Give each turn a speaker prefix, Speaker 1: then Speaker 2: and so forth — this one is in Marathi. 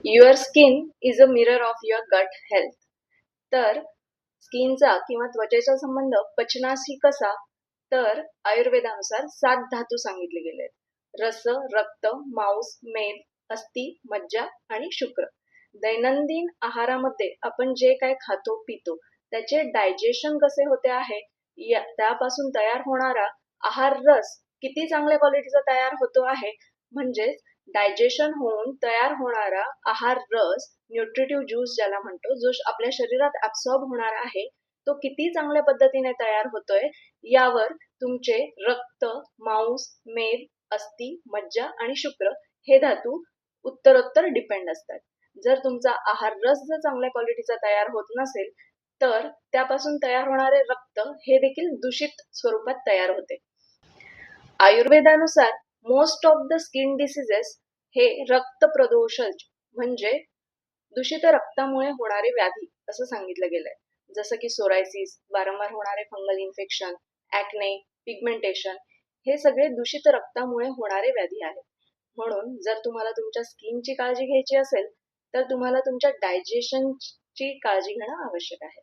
Speaker 1: Your skin is a mirror of your gut health. तर स्किनचा किंवा त्वचेचा संबंध पचनाशी कसा? तर आयुर्वेदानुसार 7 धातू सांगितले गेले आहेत. रस, रक्त, मांस, मेद, अस्थी, मज्जा आणि शुक्र. दैनंदिन आहारामध्ये आपण जे काय खातो पितो त्याचे डायजेशन कसे होते आहे, त्यापासून तयार होणारा आहार रस किती चांगल्या क्वालिटीचा तयार होतो आहे, म्हणजेच डायजेशन होऊन तयार होणारा आहार रस, न्यूट्रिटिव्ह ज्यूस ज्याला म्हणतो, जो आपल्या शरीरात ऍब्सॉर्ब होणार आहे, तो किती चांगल्या पद्धतीने तयार होतोय यावर तुमचे रक्त, मांस, मेद, अस्थी, मज्जा आणि शुक्र हे धातू उत्तरोत्तर डिपेंड असतात. जर तुमचा आहार रस जर चांगल्या क्वालिटीचा तयार होत नसेल तर त्यापासून तयार होणारे रक्त हे देखील दूषित स्वरूपात तयार होते. आयुर्वेदानुसार most of the skin diseases हे रक्त प्रदूषण म्हणजे दूषित रक्तामुळे होणारे व्याधी असं सांगितलं गेलंय. जसं की सोरायसिस, वारंवार होणारे फंगल इन्फेक्शन, ऍक्ने, पिगमेंटेशन हे सगळे दूषित रक्तामुळे होणारे व्याधी आहेत. म्हणून जर तुम्हाला तुमच्या स्किनची काळजी घ्यायची असेल तर तुम्हाला तुमच्या डायजेशनची काळजी घेणं आवश्यक आहे.